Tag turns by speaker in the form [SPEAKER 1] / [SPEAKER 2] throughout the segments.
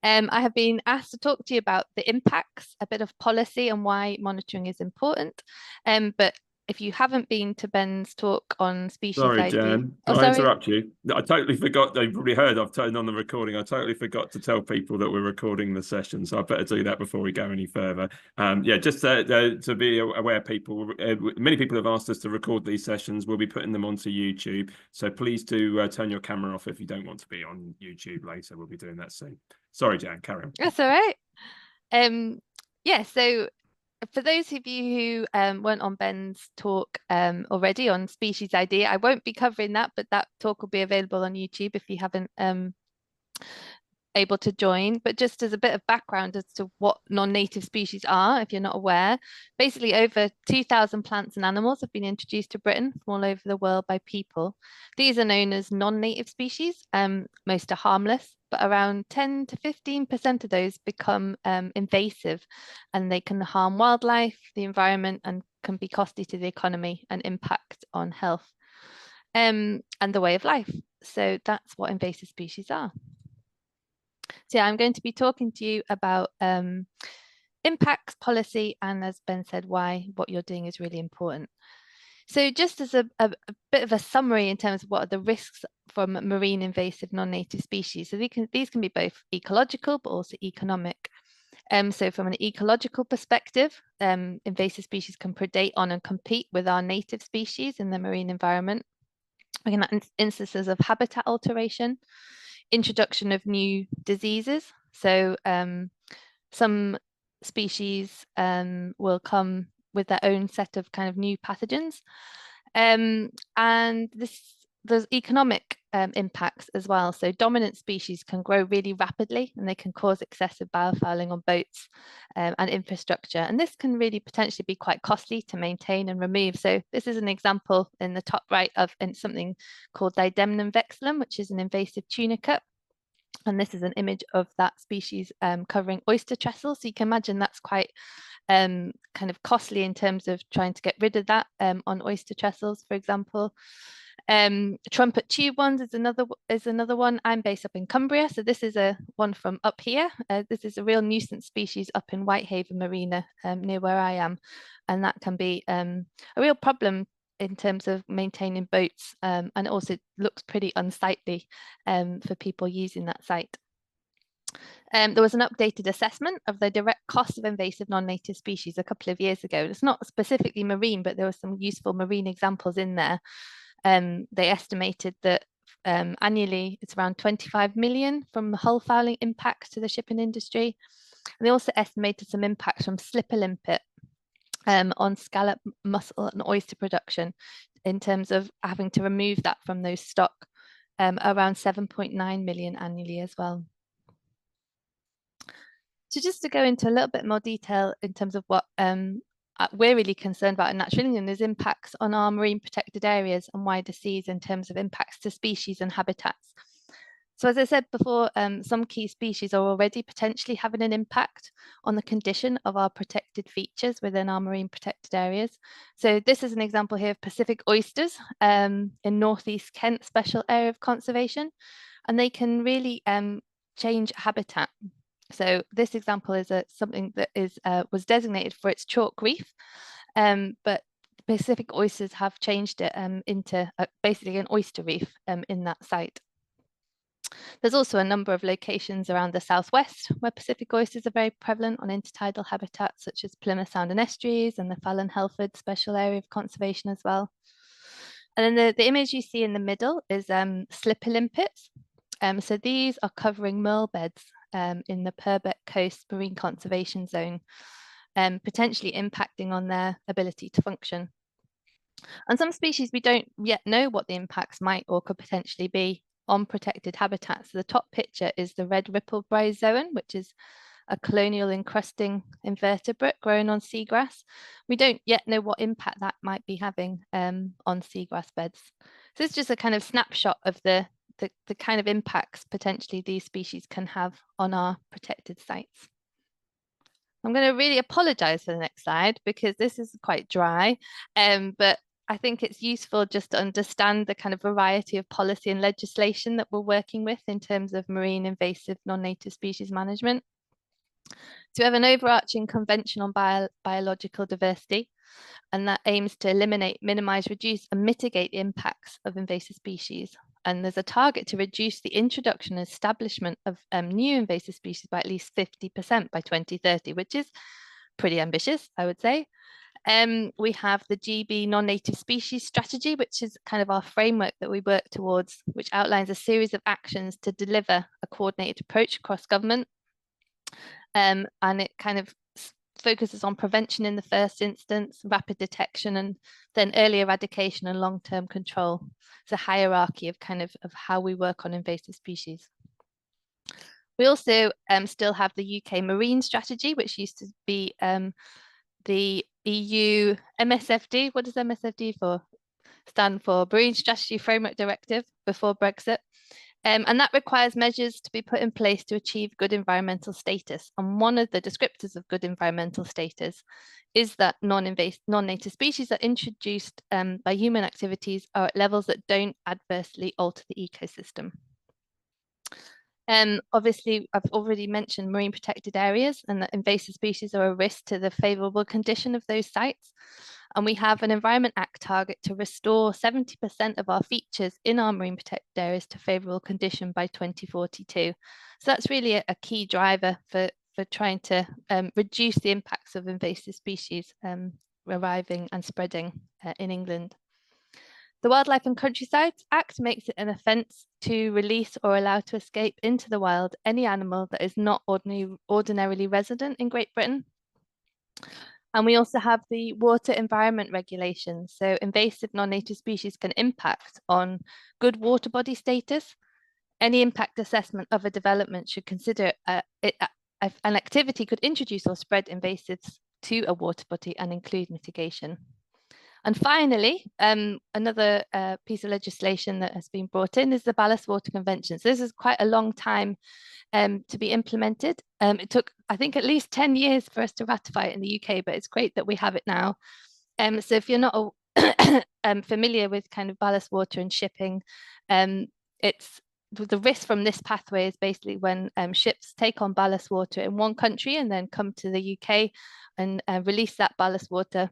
[SPEAKER 1] I have been asked to talk to you about the impacts, a bit of policy and why monitoring is important. But if you haven't been to Ben's talk on species
[SPEAKER 2] Sorry,
[SPEAKER 1] ID,
[SPEAKER 2] Jan.
[SPEAKER 1] oh,
[SPEAKER 2] Can I
[SPEAKER 1] sorry.
[SPEAKER 2] interrupt you? I totally forgot. They've probably heard I've turned on the recording. I totally forgot to tell people that we're recording the session, so I better do that before we go any further. Yeah, just to be aware, people. Many people have asked us to record these sessions. We'll be putting them onto YouTube, so please do turn your camera off if you don't want to be on YouTube later. We'll be doing that soon. Sorry, Jan. Carry on.
[SPEAKER 1] That's all right. Um, yeah, so for those of you who weren't on Ben's talk already on species ID, I won't be covering that, but that talk will be available on YouTube if you haven't able to join. But just as a bit of background as to what non-native species are, if you're not aware, basically over 2,000 plants and animals have been introduced to Britain from all over the world by people. These are known as non-native species. Most are harmless, but around 10 to 15% of those become invasive, and they can harm wildlife, the environment, and can be costly to the economy and impact on health and the way of life. So that's what invasive species are. So yeah, I'm going to be talking to you about impacts, policy, and as Ben said, why what you're doing is really important. So just as a bit of a summary in terms of what are the risks from marine invasive non-native species. So these can be both ecological but also economic. So from an ecological perspective, invasive species can predate on and compete with our native species in the marine environment. We can have instances of habitat alteration, introduction of new diseases. So some species will come with their own set of kind of new pathogens. And there's economic impacts as well. So dominant species can grow really rapidly and they can cause excessive biofouling on boats and infrastructure. And this can really potentially be quite costly to maintain and remove. So this is an example in the top right of something called Didemnum vexillum, which is an invasive tunicate. And this is an image of that species covering oyster trestles. So you can imagine that's quite kind of costly in terms of trying to get rid of that on oyster trestles, for example. Trumpet tube ones is another one. I'm based up in Cumbria, so this is a one from up here. This is a real nuisance species up in Whitehaven Marina near where I am, and that can be a real problem in terms of maintaining boats, and it also looks pretty unsightly for people using that site. There was an updated assessment of the direct cost of invasive non-native species a couple of years ago. It's not specifically marine, but there were some useful marine examples in there. They estimated that annually it's around 25 million from the hull fouling impacts to the shipping industry. And they also estimated some impacts from slipper limpet on scallop, mussel, and oyster production in terms of having to remove that from those stock, around 7.9 million annually as well. So just to go into a little bit more detail in terms of what we're really concerned about in Natural England is impacts on our marine protected areas and wider seas in terms of impacts to species and habitats. So as I said before, some key species are already potentially having an impact on the condition of our protected features within our marine protected areas. So this is an example here of Pacific oysters in northeast Kent Special Area of Conservation, and they can really change habitat. So this example is something that was designated for its chalk reef, but Pacific oysters have changed it into basically an oyster reef in that site. There's also a number of locations around the southwest where Pacific oysters are very prevalent on intertidal habitats such as Plymouth Sound and Estuaries and the Fallon-Helford Special Area of Conservation as well. And then the image you see in the middle is slipper limpets. So these are covering mearl beds in the Purbeck Coast Marine Conservation Zone, potentially impacting on their ability to function. And some species we don't yet know what the impacts might or could potentially be on protected habitats. So the top picture is the red ripple bryozoan, which is a colonial encrusting invertebrate growing on seagrass. We don't yet know what impact that might be having on seagrass beds. So it's just a kind of snapshot of the kind of impacts potentially these species can have on our protected sites. I'm going to really apologize for the next slide because this is quite dry, but I think it's useful just to understand the kind of variety of policy and legislation that we're working with in terms of marine invasive non-native species management. So we have an overarching convention on biological diversity, and that aims to eliminate, minimize, reduce, and mitigate the impacts of invasive species. And there's a target to reduce the introduction and establishment of new invasive species by at least 50% by 2030, which is pretty ambitious, I would say. We have the GB non-native species strategy, which is kind of our framework that we work towards, which outlines a series of actions to deliver a coordinated approach across government. And it kind of focuses on prevention in the first instance, rapid detection, and then early eradication and long-term control. It's a hierarchy of kind of how we work on invasive species. We also still have the UK marine strategy, which used to be the EU MSFD. What does MSFD stand for? Marine Strategy Framework Directive before Brexit. And that requires measures to be put in place to achieve good environmental status. And one of the descriptors of good environmental status is that non-native species that are introduced by human activities are at levels that don't adversely alter the ecosystem. Obviously, I've already mentioned marine protected areas, and that invasive species are a risk to the favourable condition of those sites. And we have an Environment Act target to restore 70% of our features in our marine protected areas to favourable condition by 2042. So that's really a key driver for trying to reduce the impacts of invasive species arriving and spreading in England. The Wildlife and Countryside Act makes it an offence to release or allow to escape into the wild any animal that is not ordinarily resident in Great Britain. And we also have the water environment regulations. So invasive non-native species can impact on good water body status. Any impact assessment of a development should consider an activity could introduce or spread invasives to a water body and include mitigation. And finally, another piece of legislation that has been brought in is the Ballast Water Convention. So this is quite a long time to be implemented. It took, I think, at least 10 years for us to ratify it in the UK, but it's great that we have it now. So if you're not familiar with kind of ballast water and shipping, it's the risk from this pathway is basically when ships take on ballast water in one country and then come to the UK and release that ballast water.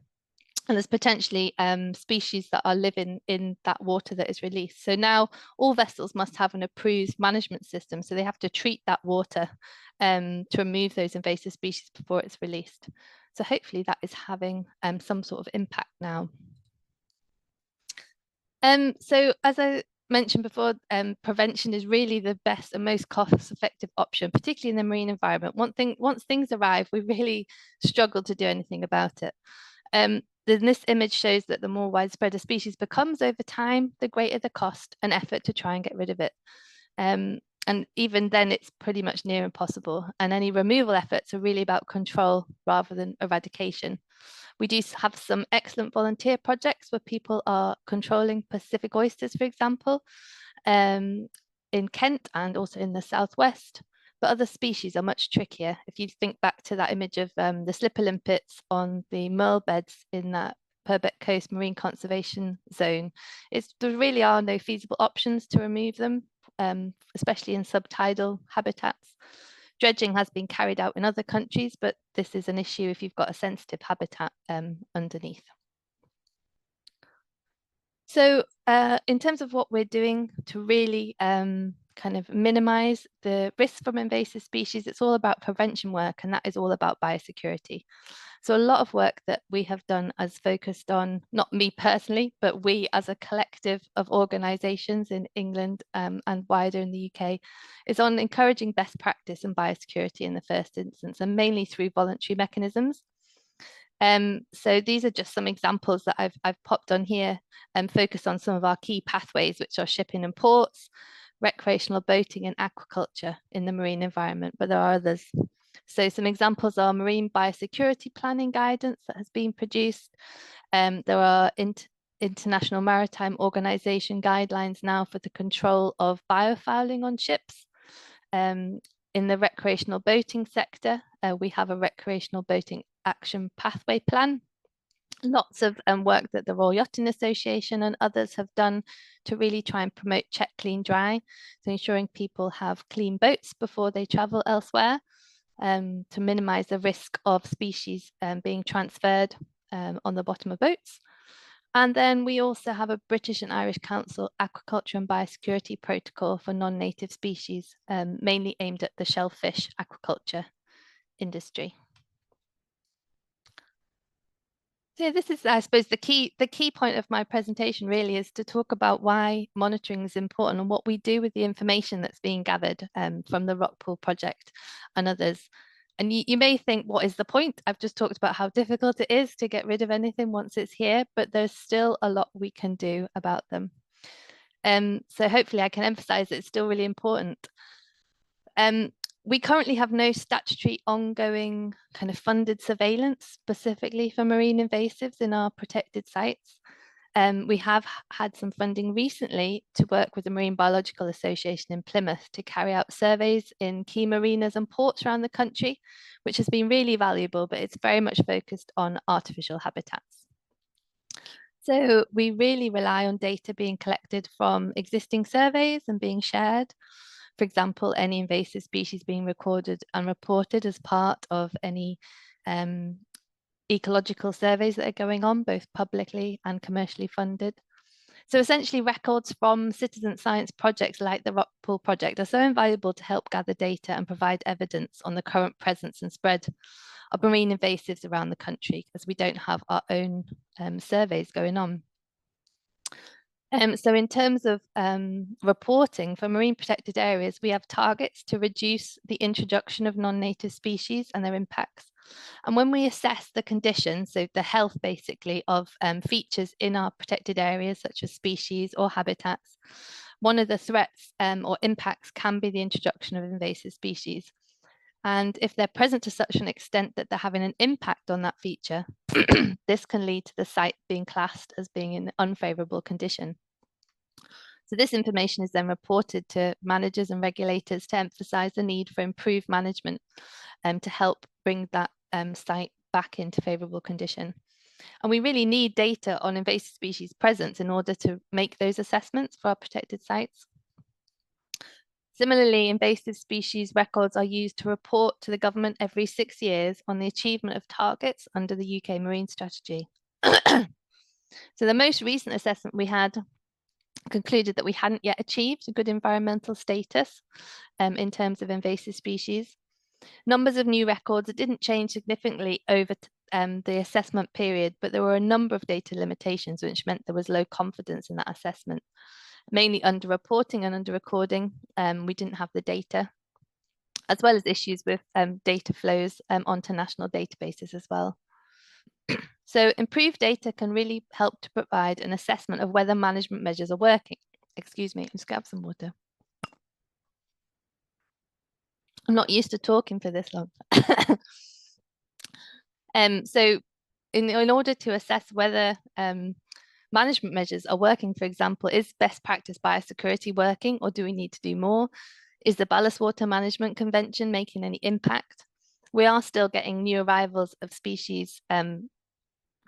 [SPEAKER 1] And there's potentially species that are living in that water that is released. So now all vessels must have an approved management system. So they have to treat that water to remove those invasive species before it's released. So hopefully that is having some sort of impact now. So as I mentioned before, prevention is really the best and most cost-effective option, particularly in the marine environment. Once things arrive, we really struggle to do anything about it. This image shows that the more widespread a species becomes over time, the greater the cost and effort to try and get rid of it. And even then, it's pretty much near impossible. And any removal efforts are really about control rather than eradication. We do have some excellent volunteer projects where people are controlling Pacific oysters, for example, in Kent and also in the southwest. But other species are much trickier. If you think back to that image of the slipper limpets on the merle beds in that Purbeck Coast Marine Conservation Zone, there really are no feasible options to remove them, especially in subtidal habitats. Dredging has been carried out in other countries, but this is an issue if you've got a sensitive habitat underneath. So in terms of what we're doing to really kind of minimize the risk from invasive species, it's all about prevention work, and that is all about biosecurity. So a lot of work that we have done has focused on, not me personally, but we as a collective of organisations in England and wider in the UK, is on encouraging best practice in biosecurity in the first instance, and mainly through voluntary mechanisms. So these are just some examples that I've popped on here and focused on some of our key pathways, which are shipping and ports, recreational boating and aquaculture in the marine environment, but there are others. So some examples are marine biosecurity planning guidance that has been produced. There are International Maritime Organization guidelines now for the control of biofouling on ships. In the recreational boating sector, we have a recreational boating action pathway plan. lots of work that the Royal Yachting Association and others have done to really try and promote check, clean, dry. So ensuring people have clean boats before they travel elsewhere, to minimize the risk of species being transferred on the bottom of boats. And then we also have a British and Irish Council aquaculture and biosecurity protocol for non-native species, mainly aimed at the shellfish aquaculture industry. So this is, I suppose, the key point of my presentation really is to talk about why monitoring is important and what we do with the information that's being gathered from the Rockpool project and others. And you may think, what is the point? I've just talked about how difficult it is to get rid of anything once it's here, but there's still a lot we can do about them. So hopefully I can emphasize that it's still really important. We currently have no statutory ongoing kind of funded surveillance specifically for marine invasives in our protected sites. We have had some funding recently to work with the Marine Biological Association in Plymouth to carry out surveys in key marinas and ports around the country, which has been really valuable, but it's very much focused on artificial habitats. So we really rely on data being collected from existing surveys and being shared. For example, any invasive species being recorded and reported as part of any ecological surveys that are going on, both publicly and commercially funded. So essentially records from citizen science projects like the Rockpool project are so invaluable to help gather data and provide evidence on the current presence and spread of marine invasives around the country, as we don't have our own surveys going on. So in terms of reporting for marine protected areas, we have targets to reduce the introduction of non-native species and their impacts. And when we assess the conditions, so the health basically of features in our protected areas, such as species or habitats, one of the threats or impacts can be the introduction of invasive species. And if they're present to such an extent that they're having an impact on that feature, this can lead to the site being classed as being in unfavorable condition. So this information is then reported to managers and regulators to emphasize the need for improved management to help bring that site back into favorable condition. And we really need data on invasive species presence in order to make those assessments for our protected sites. Similarly, invasive species records are used to report to the government every 6 years on the achievement of targets under the UK Marine Strategy. So the most recent assessment we had concluded that we hadn't yet achieved a good environmental status in terms of invasive species. Numbers of new records didn't change significantly over the assessment period, but there were a number of data limitations, which meant there was low confidence in that assessment, mainly under reporting and under recording. We didn't have the data, as well as issues with data flows onto national databases as well. So improved data can really help to provide an assessment of whether management measures are working. Excuse me, I'll just grab some water. I'm not used to talking for this long. So in order to assess whether management measures are working, for example, is best practice biosecurity working, or do we need to do more? Is the Ballast Water Management Convention making any impact? We are still getting new arrivals of species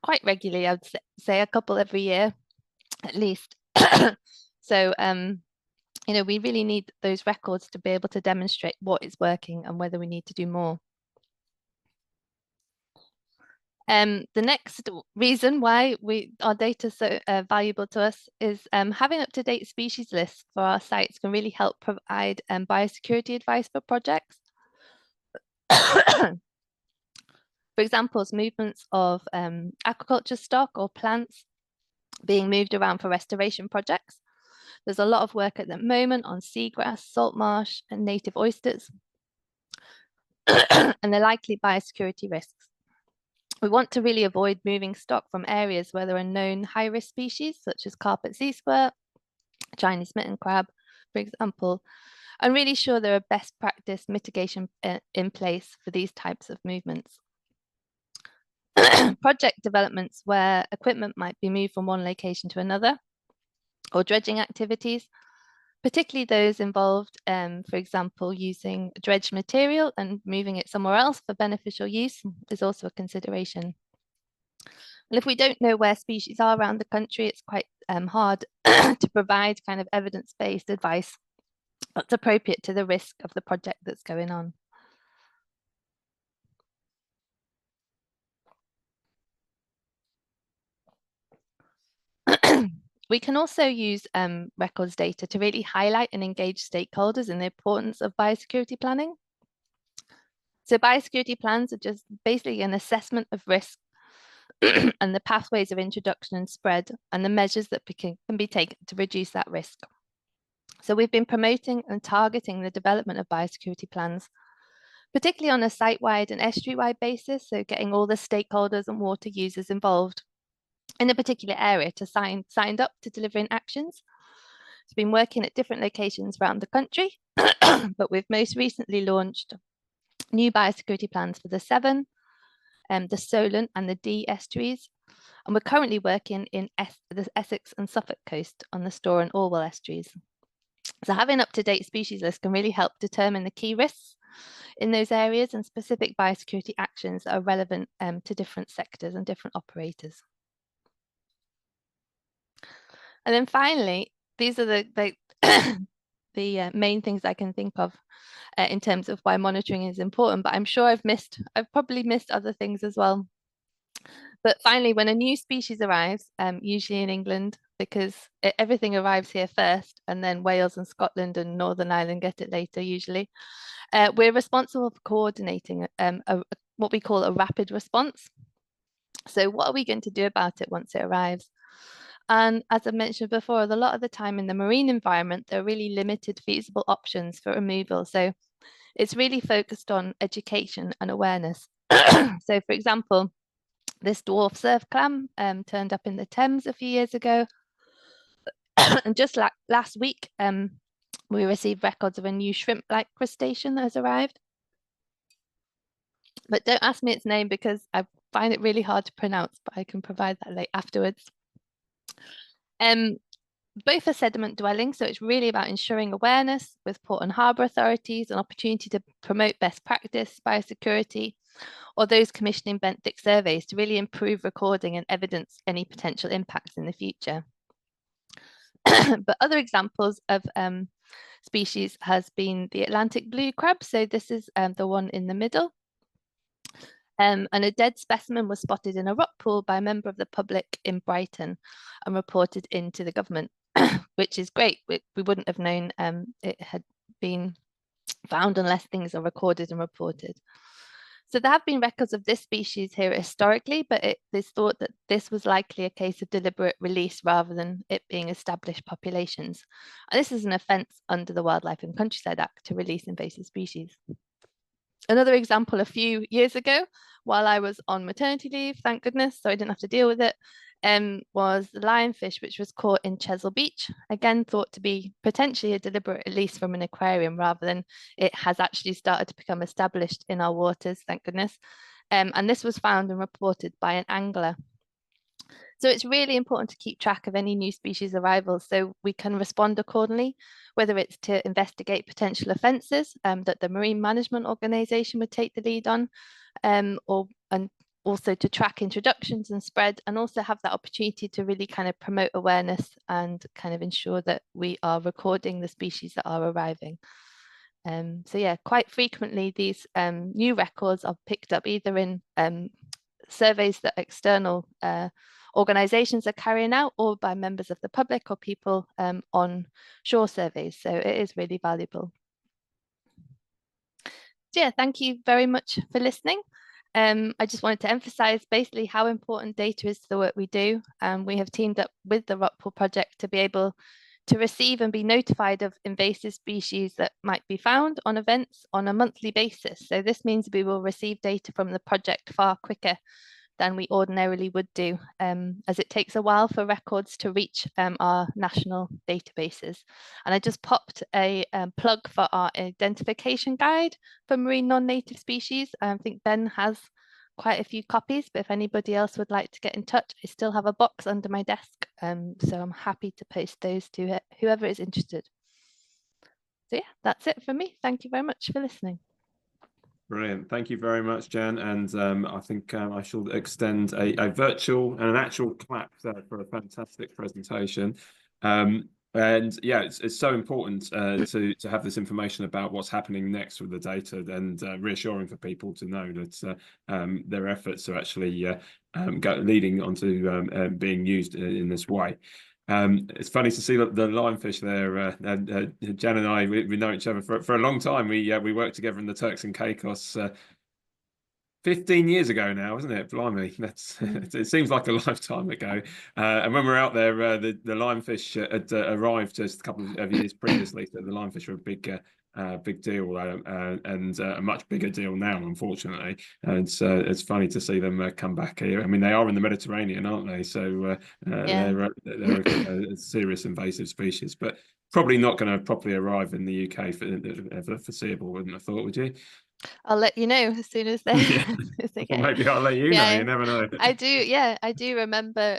[SPEAKER 1] quite regularly. I would say a couple every year, at least. So, you know, we really need those records to be able to demonstrate what is working and whether we need to do more. The next reason why our data is so valuable to us is having up-to-date species lists for our sites can really help provide biosecurity advice for projects. For example, movements of aquaculture stock or plants being moved around for restoration projects. There's a lot of work at the moment on seagrass, salt marsh, and native oysters, and the likely biosecurity risks. We want to really avoid moving stock from areas where there are known high-risk species, such as carpet sea squirt, Chinese mitten crab, for example, and really sure there are best practice mitigation in place for these types of movements. Project developments where equipment might be moved from one location to another, or dredging activities, particularly those involved, for example, using dredged material and moving it somewhere else for beneficial use, is also a consideration. And if we don't know where species are around the country, it's quite hard to provide kind of evidence-based advice that's appropriate to the risk of the project that's going on. We can also use records data to really highlight and engage stakeholders in the importance of biosecurity planning. So biosecurity plans are just basically an assessment of risk and the pathways of introduction and spread and the measures that can be taken to reduce that risk. So we've been promoting and targeting the development of biosecurity plans, particularly on a site-wide and estuary-wide basis, so getting all the stakeholders and water users involved in a particular area to signed up to delivering actions. It's been working at different locations around the country, but we've most recently launched new biosecurity plans for the Severn, the Solent and the Dee estuaries. And we're currently working in the Essex and Suffolk coast on the Stour and Orwell estuaries. So having up-to-date species lists can really help determine the key risks in those areas and specific biosecurity actions that are relevant to different sectors and different operators. And then finally, these are the main things I can think of in terms of why monitoring is important, but I'm sure I've probably missed other things as well. But finally, when a new species arrives, usually in England, because everything arrives here first, and then Wales and Scotland and Northern Ireland get it later usually, we're responsible for coordinating what we call a rapid response. So what are we going to do about it once it arrives? And as I mentioned before, a lot of the time in the marine environment, there are really limited feasible options for removal. So it's really focused on education and awareness. So for example, this dwarf surf clam turned up in the Thames a few years ago. And just like last week, we received records of a new shrimp-like crustacean that has arrived. But don't ask me its name because I find it really hard to pronounce, but I can provide that afterwards. Both are sediment dwelling, so it's really about ensuring awareness with port and harbour authorities, an opportunity to promote best practice, biosecurity, or those commissioning benthic surveys to really improve recording and evidence any potential impacts in the future. But other examples of species has been the Atlantic blue crab. So this is the one in the middle. And a dead specimen was spotted in a rock pool by a member of the public in Brighton and reported into the government, which is great. We wouldn't have known it had been found unless things are recorded and reported. So there have been records of this species here historically, but it is thought that this was likely a case of deliberate release rather than it being established populations. And this is an offence under the Wildlife and Countryside Act to release invasive species. Another example a few years ago, while I was on maternity leave, thank goodness, so I didn't have to deal with it, was the lionfish, which was caught in Chesil Beach, again thought to be potentially a deliberate release from an aquarium rather than it has actually started to become established in our waters, thank goodness. And this was found and reported by an angler. So it's really important to keep track of any new species arrivals so we can respond accordingly, whether it's to investigate potential offences that the Marine Management Organisation would take the lead on, and also to track introductions and spread, and also have that opportunity to really kind of promote awareness and kind of ensure that we are recording the species that are arriving. So yeah, quite frequently these new records are picked up either in surveys that external organisations are carrying out or by members of the public or people on shore surveys. So it is really valuable. So yeah, thank you very much for listening. I just wanted to emphasise basically how important data is to the work we do. We have teamed up with the Rockpool project to be able to receive and be notified of invasive species that might be found on events on a monthly basis. So this means we will receive data from the project far quicker than we ordinarily would do, as it takes a while for records to reach our national databases. And I just popped a plug for our identification guide for marine non-native species. I think Ben has quite a few copies, but if anybody else would like to get in touch, I still have a box under my desk. So I'm happy to post those to whoever is interested. So yeah, that's it for me. Thank you very much for listening.
[SPEAKER 2] Brilliant. Thank you very much, Jan. And I think I shall extend a virtual and an actual clap there for a fantastic presentation. And yeah, it's so important to have this information about what's happening next with the data, and reassuring for people to know that their efforts are actually leading onto being used in this way. It's funny to see the lionfish there. Jan and I, we know each other for a long time. We worked together in the Turks and Caicos 15 years ago now, isn't it? Blimey, it seems like a lifetime ago. And when we're out there, the lionfish had arrived just a couple of years previously. So the lionfish were a big deal, and a much bigger deal now, unfortunately. And it's funny to see them come back here. I mean, they are in the Mediterranean, aren't they? So they're a serious invasive species, but probably not going to properly arrive in the UK for the foreseeable, wouldn't have thought, would you?
[SPEAKER 1] I'll let you know as soon as they,
[SPEAKER 2] Yeah.
[SPEAKER 1] as they
[SPEAKER 2] Well,
[SPEAKER 1] get.
[SPEAKER 2] maybe I'll let you know. You never know.
[SPEAKER 1] I do. Yeah, I do remember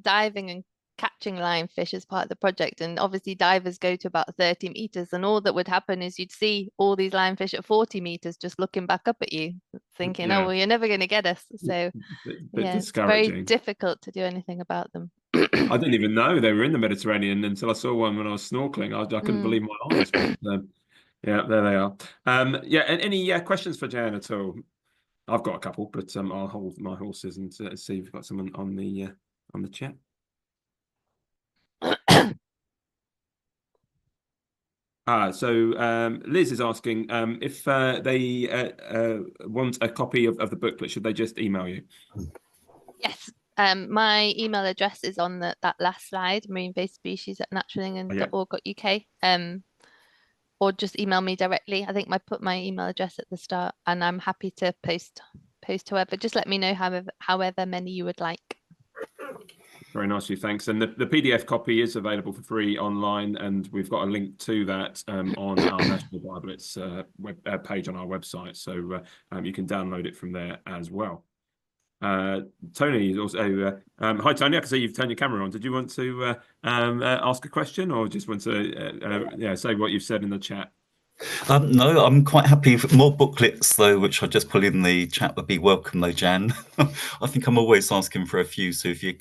[SPEAKER 1] diving and catching lionfish as part of the project. And obviously, divers go to about 30 meters, and all that would happen is you'd see all these lionfish at 40 meters just looking back up at you, thinking, "Oh,
[SPEAKER 2] Yeah,
[SPEAKER 1] well, you're never going to get us." So,
[SPEAKER 2] bit
[SPEAKER 1] yeah, it's very
[SPEAKER 2] discouraging.
[SPEAKER 1] difficult to do anything about them.
[SPEAKER 2] I didn't even know they were in the Mediterranean until I saw one when I was snorkeling. I couldn't believe my eyes. But yeah, there they are. Yeah, and any questions for Jan at all? I've got a couple, but I'll hold my horses and see if we've got someone on the chat. So Liz is asking if they want a copy of the booklet, should they just email you?
[SPEAKER 1] Yes. My email address is on that last slide, marinebasedspecies@naturalengland.org.uk. Or just email me directly. I think I put my email address at the start, and I'm happy to post whoever. Just let me know however many you would like.
[SPEAKER 2] Very nice of you, thanks. And the PDF copy is available for free online, and we've got a link to that on our National BioBlitz web page on our website, so you can download it from there as well. Tony is also hi Tony, I can see you've turned your camera on. Did you want to ask a question, or just want to say what you've said in the chat?
[SPEAKER 3] No, I'm quite happy. More booklets, though, which I just put in the chat, would be welcome, though, Jan. I think I'm always asking for a few, so if you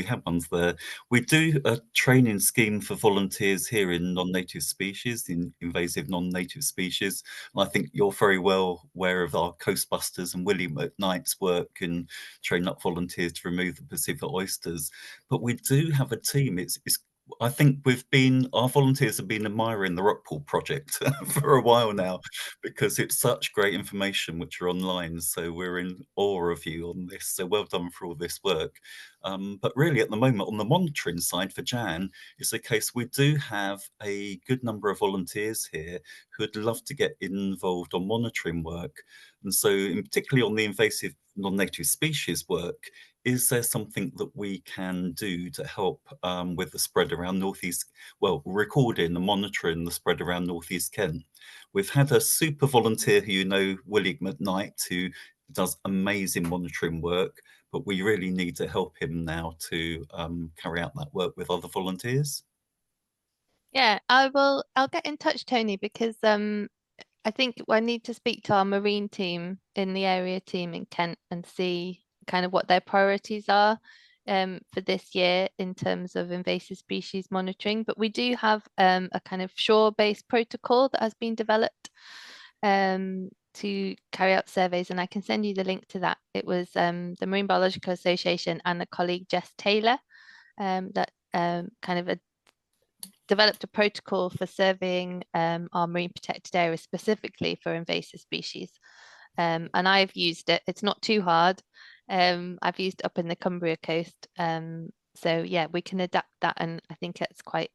[SPEAKER 3] have ones there. We do a training scheme for volunteers here in non-native species, in invasive non-native species. And I think you're very well aware of our Coastbusters and William McKnight's work in training up volunteers to remove the Pacific oysters. But we do have a team. I think our volunteers have been admiring the Rockpool project for a while now, because it's such great information which are online. So we're in awe of you on this. So well done for all this work. But really at the moment on the monitoring side for Jan, it's a case we do have a good number of volunteers here who'd love to get involved on monitoring work. And so particularly on the invasive non-native species work, is there something that we can do to help with the spread around northeast, well, recording and monitoring the spread around northeast Kent? We've had a super volunteer who you know, William McKnight, who does amazing monitoring work, but we really need to help him now to carry out that work with other volunteers.
[SPEAKER 1] Yeah, I'll get in touch, Tony, because I think I need to speak to our marine team in the area team in Kent and see kind of what their priorities are for this year in terms of invasive species monitoring. But we do have a kind of shore-based protocol that has been developed to carry out surveys, and I can send you the link to that. It was the Marine Biological Association and a colleague, Jess Taylor, that kind of developed a protocol for surveying our marine protected areas specifically for invasive species. And I've used it. It's not too hard. I've used it up in the Cumbria coast. So yeah, we can adapt that, and I think it's quite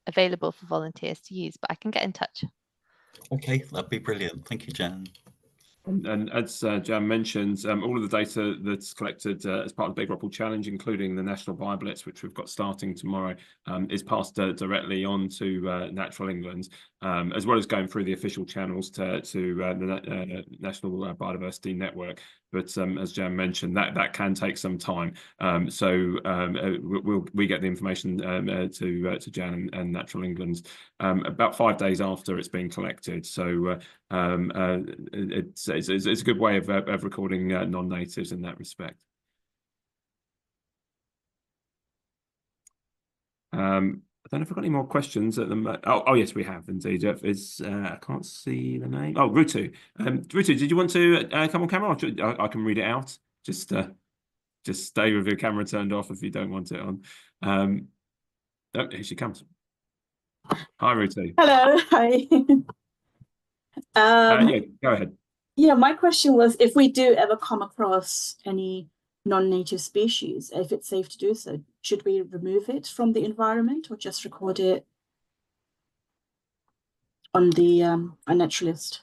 [SPEAKER 1] available for volunteers to use, but I can get in touch.
[SPEAKER 3] Okay, that'd be brilliant. Thank you, Jan.
[SPEAKER 2] And as Jan mentioned, all of the data that's collected as part of the Big Rockpool Challenge, including the National BioBlitz, which we've got starting tomorrow, is passed directly on to Natural England. as well as going through the official channels to the National Biodiversity Network. But as Jan mentioned, that can take some time. We get the information to Jan and Natural England about 5 days after it's been collected. So it's a good way of recording non-natives in that respect. I don't know if I've got any more questions at the moment. Oh, yes, we have indeed. I can't see the name. Oh, Rutu. Rutu, did you want to come on camera? I can read it out. Just stay with your camera turned off if you don't want it on. Oh, here she comes. Hi, Rutu.
[SPEAKER 4] Hello. Hi.
[SPEAKER 2] Yeah, go ahead.
[SPEAKER 4] Yeah, my question was, if we do ever come across any non-native species, if it's safe to do so, should we remove it from the environment or just record it on the naturalist?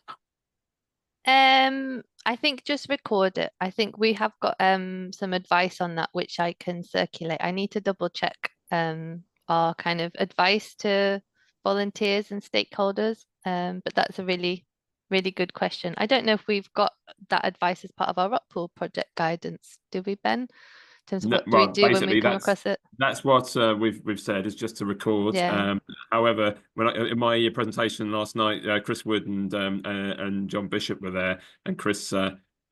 [SPEAKER 1] I think just record it. I think we have got some advice on that which I can circulate. I need to double check our kind of advice to volunteers and stakeholders. But that's a really good question. I don't know if we've got that advice as part of our rock pool project guidance. Do we, Ben? In terms of what do we do when we come across it?
[SPEAKER 2] That's what we've said, is just to record.
[SPEAKER 1] Yeah.
[SPEAKER 2] However, in my presentation last night, Chris Wood and John Bishop were there, and Chris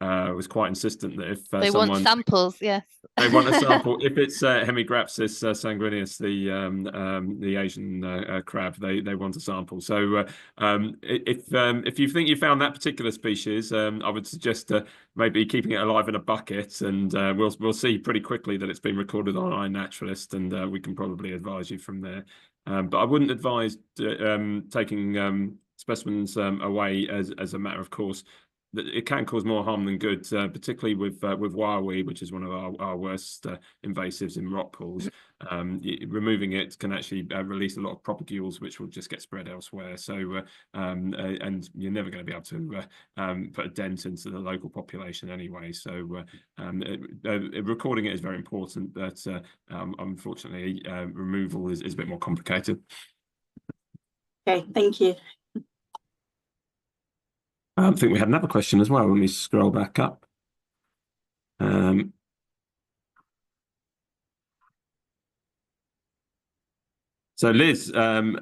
[SPEAKER 2] was quite insistent that if
[SPEAKER 1] they want samples, yes,
[SPEAKER 2] they want a sample. If it's Hemigrapsis sanguineus, the Asian crab, they want a sample. So if you think you found that particular species, I would suggest maybe keeping it alive in a bucket, and we'll see pretty quickly that it's been recorded on iNaturalist, and we can probably advise you from there. But I wouldn't advise taking specimens away as a matter of course. It can cause more harm than good, particularly with wildweed, which is one of our worst invasives in rock pools. Removing it can actually release a lot of propagules, which will just get spread elsewhere. So, and you're never going to be able to put a dent into the local population anyway. So, recording it is very important, but unfortunately, removal is a bit more complicated.
[SPEAKER 4] Okay, thank you.
[SPEAKER 2] I think we had another question as well. Let me scroll back up. So Liz, I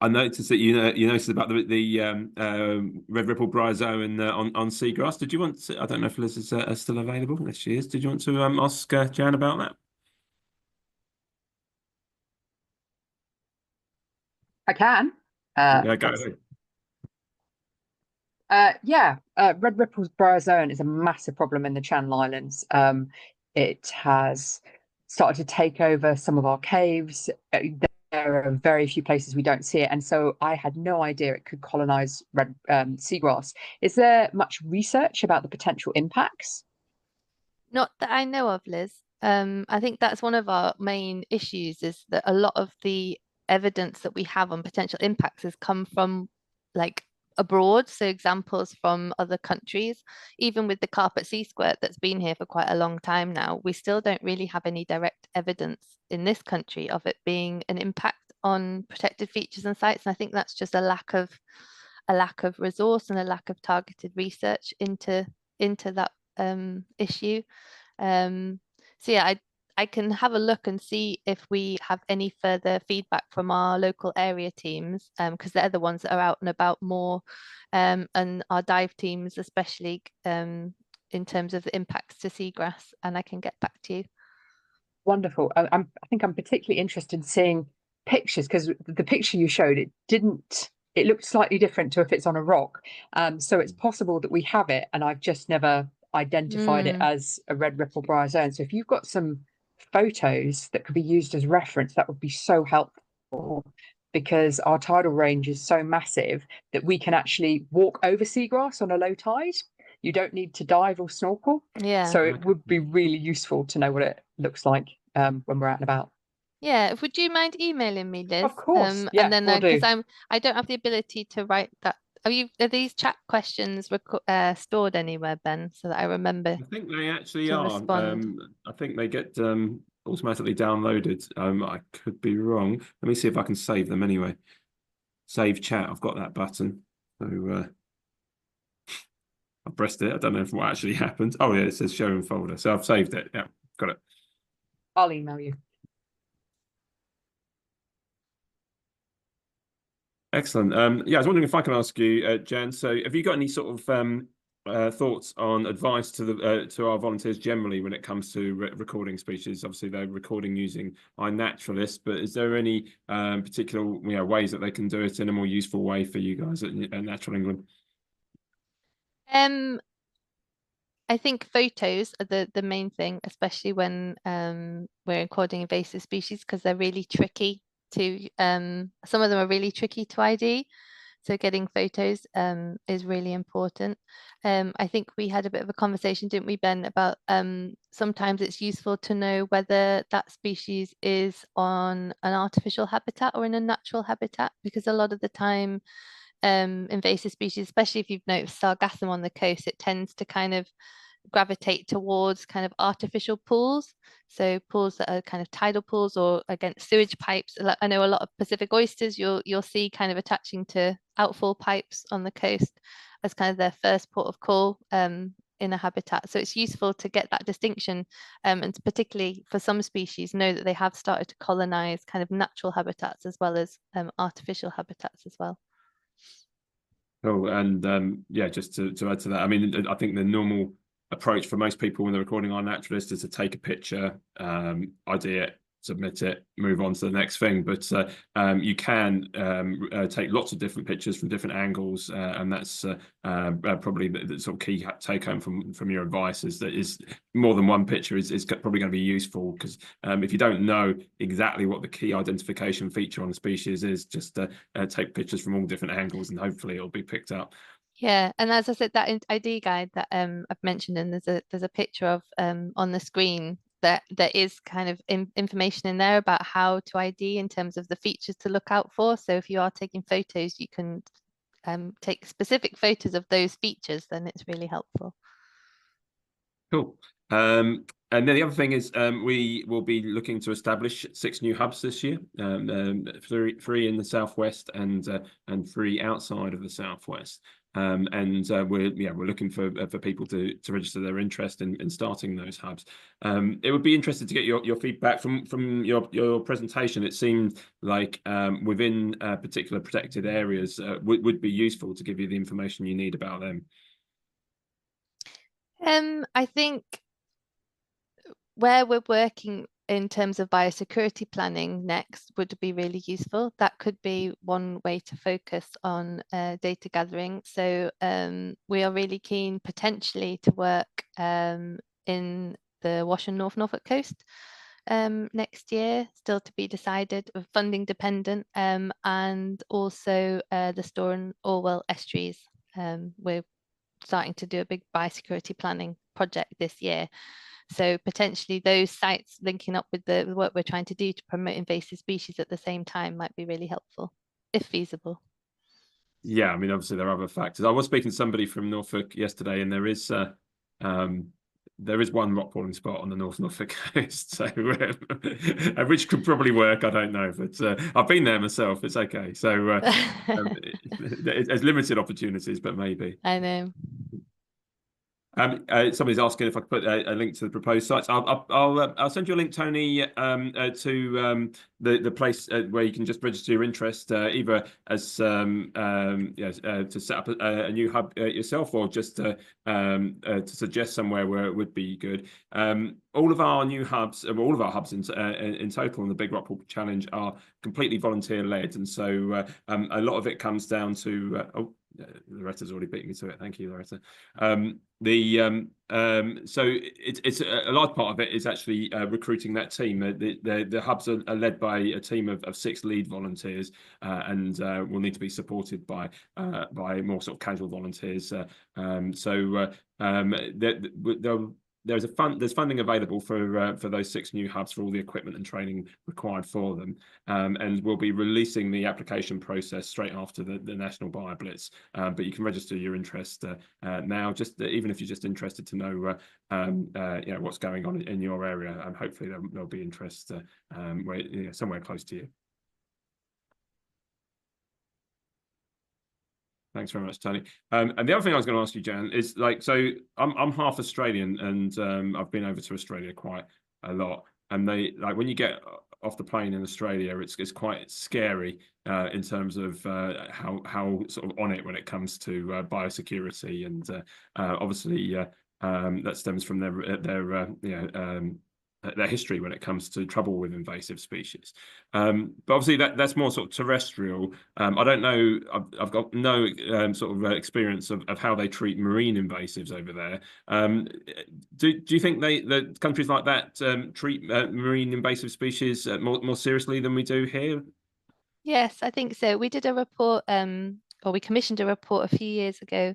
[SPEAKER 2] noticed that you noticed about the red ripple bryozoan on seagrass. Did you want to, I don't know if Liz is still available. Yes, she is. Did you want to ask Jan about that?
[SPEAKER 5] I can.
[SPEAKER 2] Yeah, go ahead.
[SPEAKER 5] Red ripple bryozoan is a massive problem in the Channel Islands. It has started to take over some of our caves. There are very few places we don't see it, and so I had no idea it could colonize red seagrass. Is there much research about the potential impacts?
[SPEAKER 1] Not that I know of, Liz. I think that's one of our main issues, is that a lot of the evidence that we have on potential impacts has come from like abroad, so examples from other countries. Even with the carpet sea squirt that's been here for quite a long time now, we still don't really have any direct evidence in this country of it being an impact on protected features and sites. And I think that's just a lack of resource and a lack of targeted research into that issue. So yeah, I can have a look and see if we have any further feedback from our local area teams, because they're the ones that are out and about more, and our dive teams especially, in terms of the impacts to seagrass, and I can get back to you.
[SPEAKER 5] Wonderful. I think I'm particularly interested in seeing pictures, because the picture you showed, it looked slightly different to if it's on a rock. So it's possible that we have it, and I've just never identified it as a red ripple bryozoan. So if you've got some photos that could be used as reference, that would be so helpful, because our tidal range is so massive that we can actually walk over seagrass on a low tide. You don't need to dive or snorkel.
[SPEAKER 1] Yeah.
[SPEAKER 5] So it would be really useful to know what it looks like when we're out and about.
[SPEAKER 1] Yeah, would you mind emailing me, Liz?
[SPEAKER 5] Of course. Yeah,
[SPEAKER 1] and then because I don't have the ability to write that. Are these chat questions stored anywhere, Ben, so that I remember?
[SPEAKER 2] I think they actually are.
[SPEAKER 1] Respond.
[SPEAKER 2] I think they get automatically downloaded. I could be wrong. Let me see if I can save them anyway. save chat. I've got that button. So I've pressed it. I don't know if what actually happened. Oh yeah, it says show in folder. So I've saved it. Yeah, got it.
[SPEAKER 5] I'll email you.
[SPEAKER 2] Excellent. Yeah, I was wondering if I can ask you, Jan. So, have you got any sort of thoughts on advice to the to our volunteers generally when it comes to recording species? Obviously, they're recording using iNaturalist, but is there any particular ways that they can do it in a more useful way for you guys at Natural England?
[SPEAKER 1] I think photos are the main thing, especially when we're recording invasive species, because they're really tricky to some of them are really tricky to ID. So getting photos is really important. I think we had a bit of a conversation, didn't we, Ben, about sometimes it's useful to know whether that species is on an artificial habitat or in a natural habitat, because a lot of the time invasive species, especially if you've noticed sargassum on the coast, it tends to kind of gravitate towards kind of artificial pools. So pools that are kind of tidal pools or against sewage pipes. I know a lot of Pacific oysters you'll see kind of attaching to outfall pipes on the coast as kind of their first port of call in a habitat. So it's useful to get that distinction, and particularly for some species, know that they have started to colonize kind of natural habitats as well as artificial habitats as well.
[SPEAKER 2] Cool. And yeah, just to add to that, I mean, I think the normal approach for most people when they're recording iNaturalist is to take a picture, ID it, submit it, move on to the next thing. But you can take lots of different pictures from different angles, and that's probably the sort of key take home from your advice, is that is more than one picture is probably going to be useful, because if you don't know exactly what the key identification feature on the species is, just take pictures from all different angles and hopefully it'll be picked up.
[SPEAKER 1] Yeah, and as I said, that ID guide that I've mentioned, and there's a picture of on the screen, that there is kind of information in there about how to ID in terms of the features to look out for. So if you are taking photos, you can take specific photos of those features, then it's really helpful.
[SPEAKER 2] Cool. And then the other thing is we will be looking to establish 6 new hubs this year, 3 in the southwest and 3 outside of the southwest. We're looking for people to register their interest in starting those hubs. It would be interesting to get your feedback from your presentation. It seemed like within particular protected areas would be useful to give you the information you need about them.
[SPEAKER 1] I think where we're working in terms of biosecurity planning next would be really useful. That could be one way to focus on data gathering. So we are really keen potentially to work in the Wash and North Norfolk coast next year, still to be decided, funding dependent, and also the Stour and Orwell estuaries. We're starting to do a big biosecurity planning project this year. So potentially those sites linking up with the work we're trying to do to promote invasive species at the same time might be really helpful, if feasible.
[SPEAKER 2] Yeah, I mean, obviously there are other factors. I was speaking to somebody from Norfolk yesterday, and there is one rock pooling spot on the North Norfolk coast, so which could probably work. I don't know, but I've been there myself. It's okay. So there's limited opportunities, but maybe.
[SPEAKER 1] I know.
[SPEAKER 2] Somebody's asking if I could put a link to the proposed sites. I'll send you a link, Tony, to the place where you can just register your interest, either as to set up a new hub yourself, or just to suggest somewhere where it would be good. All of our new hubs, all of our hubs in total on the Big Rock Pool Challenge are completely volunteer led, and so a lot of it comes down to Loretta's already beating me to it. Thank you, Loretta. So it's a large part of it is actually recruiting that team. The hubs are led by a team of 6 lead volunteers, and will need to be supported by more sort of casual volunteers. There's funding available for those 6 new hubs for all the equipment and training required for them, and we'll be releasing the application process straight after the national BioBlitz. But you can register your interest now, just even if you're just interested to know what's going on in your area, and hopefully there'll be interest somewhere close to you. Thanks very much, Tony. And the other thing I was going to ask you, Jan, is like, so I'm half Australian, and I've been over to Australia quite a lot. And they, like, when you get off the plane in Australia, it's quite scary in terms of how sort of on it when it comes to biosecurity, and obviously that stems from their history when it comes to trouble with invasive species. But obviously that's more sort of terrestrial. I don't know, I've got no sort of experience of how they treat marine invasives over there. Do you think the countries like that treat marine invasive species more seriously than we do here?
[SPEAKER 1] Yes, I think so. We did a report, or we commissioned a report a few years ago,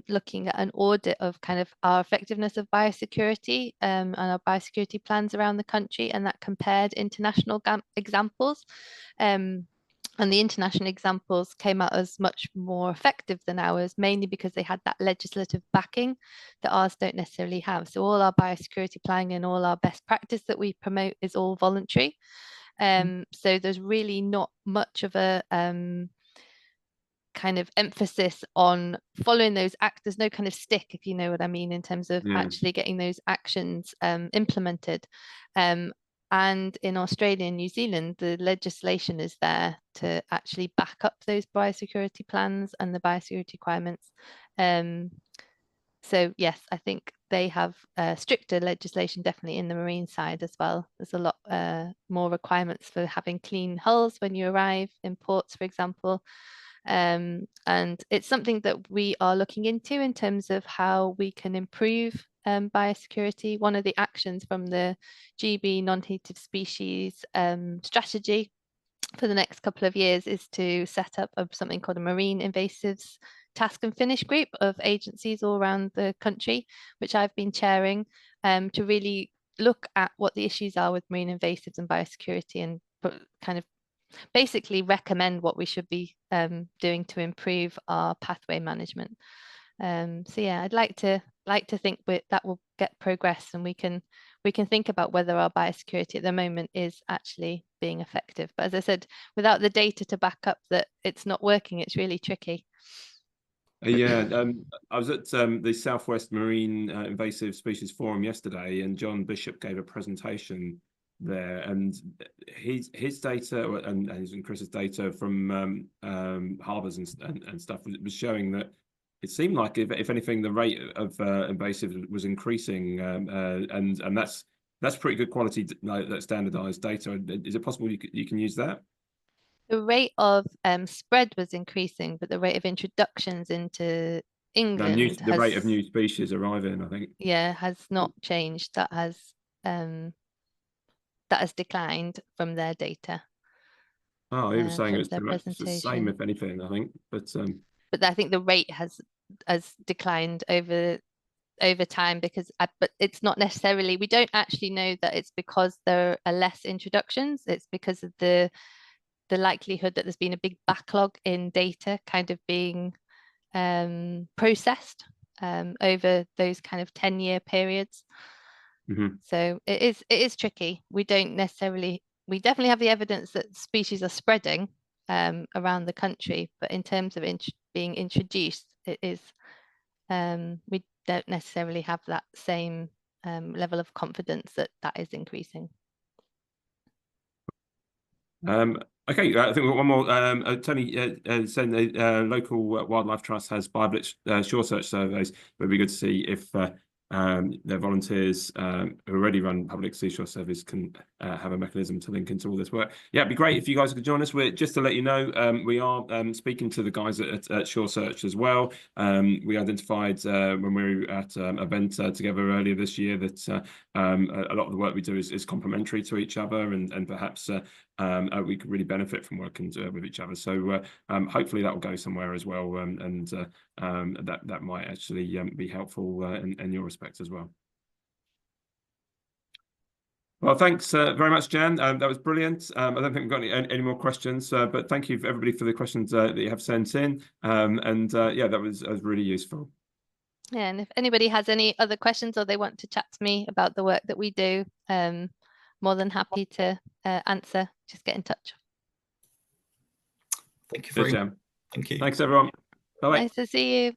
[SPEAKER 1] looking at an audit of kind of our effectiveness of biosecurity and our biosecurity plans around the country, and that compared international examples. And the international examples came out as much more effective than ours, mainly because they had that legislative backing that ours don't necessarily have. So all our biosecurity planning and all our best practice that we promote is all voluntary. So there's really not much of a kind of emphasis on following those acts. There's no kind of stick, if you know what I mean, in terms of actually getting those actions implemented. And in Australia and New Zealand, the legislation is there to actually back up those biosecurity plans and the biosecurity requirements. So yes, I think they have stricter legislation definitely in the marine side as well. There's a lot more requirements for having clean hulls when you arrive in ports, for example. And it's something that we are looking into in terms of how we can improve biosecurity. One of the actions from the GB non-native species strategy for the next couple of years is to set up something called a marine invasives task and finish group of agencies all around the country, which I've been chairing, to really look at what the issues are with marine invasives and biosecurity, and kind of basically recommend what we should be doing to improve our pathway management. So yeah, I'd like to think that will get progress, and we can think about whether our biosecurity at the moment is actually being effective. But as I said, without the data to back up that it's not working, it's really tricky.
[SPEAKER 2] Yeah, I was at the Southwest Marine Invasive Species Forum yesterday, and John Bishop gave a presentation there, and his data and his and Chris's data from harbours and stuff was showing that it seemed like, if anything, the rate of invasives was increasing, and that's pretty good quality, that standardized data. Is it possible you can use that?
[SPEAKER 1] The rate of spread was increasing, but the rate of introductions into England
[SPEAKER 2] the rate of new species arriving, I think,
[SPEAKER 1] has not changed. That has declined from their data.
[SPEAKER 2] Oh, he was saying it's the same, if anything, I think. But
[SPEAKER 1] I think the rate has declined over time, because but it's not necessarily, we don't actually know that it's because there are less introductions. It's because of the likelihood that there's been a big backlog in data kind of being processed over those kind of 10-year periods. So it is tricky. We definitely have the evidence that species are spreading around the country, but in terms of being introduced, it is we don't necessarily have that same level of confidence that is increasing.
[SPEAKER 2] Okay, I think we've got one more. Tony said the local wildlife trust has BioBlitz shore search surveys. It would be good to see if their volunteers who already run public seashore surveys can have a mechanism to link into all this work. Yeah, it'd be great if you guys could join us. Just to let you know, we are speaking to the guys at Shore Search as well. We identified when we were at an event together earlier this year that a lot of the work we do is complementary to each other, and perhaps we could really benefit from working with each other. So hopefully that will go somewhere as well, and that might actually be helpful in your respect as well. Well, thanks very much, Jan. That was brilliant. I don't think we've got any more questions, but thank you everybody for the questions that you have sent in. Yeah, that was really useful.
[SPEAKER 1] Yeah, and if anybody has any other questions or they want to chat to me about the work that we do, more than happy to answer. Just get in touch.
[SPEAKER 3] Thank you very much.
[SPEAKER 2] Jan.
[SPEAKER 3] Thank you.
[SPEAKER 2] Thanks, everyone. Bye.
[SPEAKER 1] Nice to see you.